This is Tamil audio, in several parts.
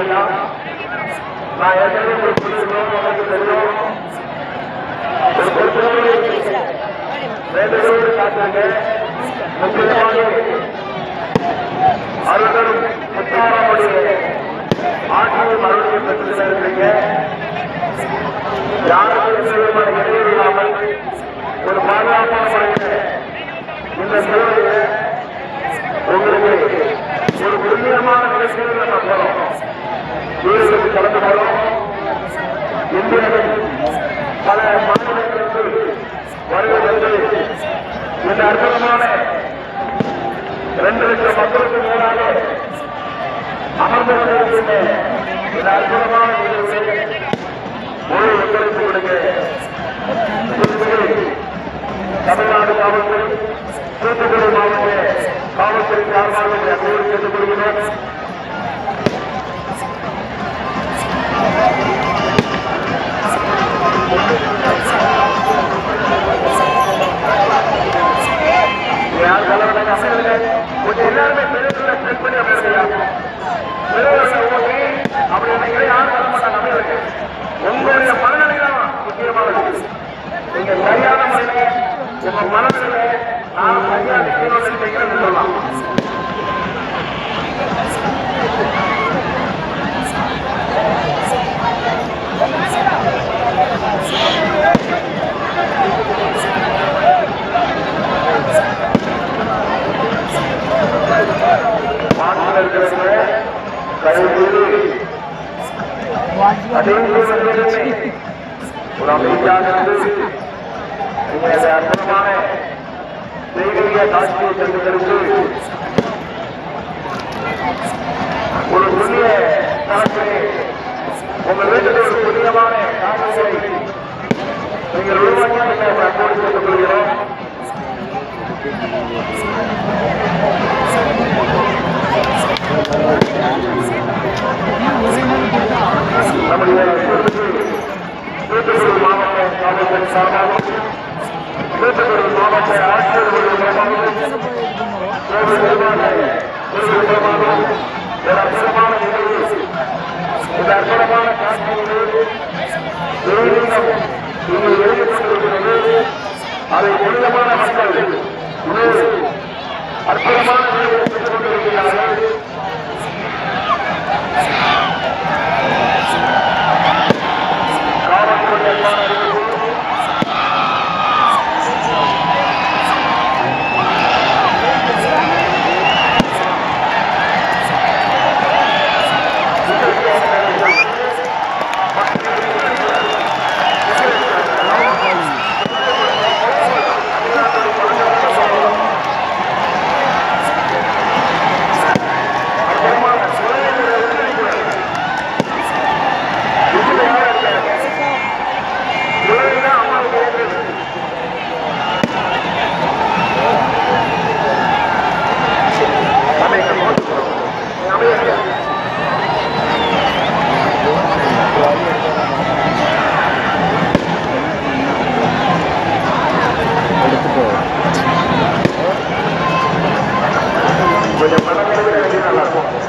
வேண்டாம். நான் ஏற்கனவே உங்களுக்கு தெரியும். ஒரு பொறுத்தவரை வேண்டுகோடு காத்திருங்க. முக்கியமாக அருள்களும் முத்தாரமுடைய ஆட்சியை மறுபடியும் பெற்றுள்ள இருக்கிறீங்க. யாருக்கும் எந்த விதமான இடையூறு இல்லாமல் ஒரு பாதுகாப்பான முறையில் இந்த சூழலில் உங்களுக்கு ஒரு புண்ணியமான நிகழ்ச்சியில் நம்ம போறோம். வீடுகளுக்கு கலந்து போறோம். இந்தியாவில் பல மாநிலங்களுக்கு வருவதற்கு இந்த அற்புதமான 2 லட்சம் மக்களுக்கு மேலாக அமர்ந்து கொண்டிருக்கின்ற இந்த அற்புதமான நிகழ்வுகளை முழு ஒத்துழைப்பு கொடுக்க தமிழ்நாடு காவல்துறை தூத்துக்குடி மாவட்ட காவல்துறை சார்பாக அன்போடு கேட்டுக் கொள்கிறோம். யார் தலைவர்கள் அமைச்சர்கள் கொஞ்சம் எல்லாருமே பெருசுல செக் பண்ணி அமைச்சா ஓகே அப்படி நினைக்கிற யாரும் வர மாட்டாங்க. அமைச்சர்கள் உங்களுடைய மனநிலை தான் முக்கியமானது. நீங்க சரியான முறையில உங்க மனநிலை நான் சரியான நினைக்கிறேன்னு சொல்லலாம். ஒரு அமைதியாக அற்புதமான தெய்வீக காட்சியை கண்டுகளுக்கு ஒரு புண்ணிய காட்சியை உங்கள் வீட்டுக்கு ஒரு புண்ணியமான காட்சியை நீங்கள் உருவாக்கி அன்போடு கேட்டுக் கொள்கிறோம். நம்முடைய தூத்துக்குடி மாவட்ட காவல்துறை சார்பாக தூத்துக்குடி மாவட்ட ஆட்சியர்களுடைய அற்புதமான நிகழ்வு இந்த அற்புதமான காட்சியோடு இங்கு எழுதிக்கொண்டிருக்கிறது. அதை புனிதமான மக்கள் அற்புதமான நிகழ்வை பெற்றுக் கொண்டிருக்கிறார்கள்.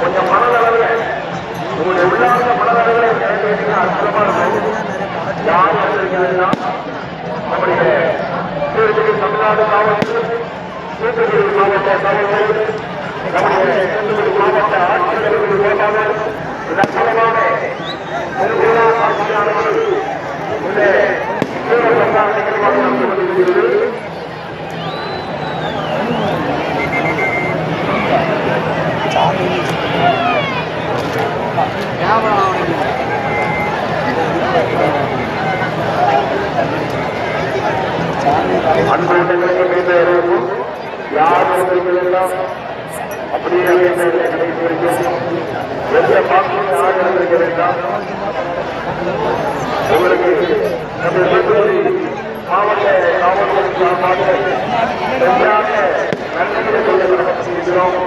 கொஞ்சம் மனதளவில் உங்களுடைய உள்ளார்ந்த மனதளவில் யார் வந்திருக்கிறதுனா நம்முடைய தூத்துக்குடி தமிழ்நாடு காவல்துறை, தூத்துக்குடி மாவட்ட காவல்துறை, நம்முடைய தூத்துக்குடி மாவட்ட ஆட்சியர்களுக்கு போட்டாமல் இந்த அற்புதமான ஆட்சியாளர்கள் இந்த நிகழ்வாக நடந்து கொண்டிருக்கிறது. அன்புள்ளவர்களுக்கு மீது இருக்கும் யார் எல்லாம் அப்படியே எந்த பாக்கியம் யார் இருந்திருக்க வேண்டாம். உங்களுக்கு மாவட்ட காவல்துறை சார்பாக நன்றிகளை சொல்ல கடமைப்பட்டிருக்கிறோம்.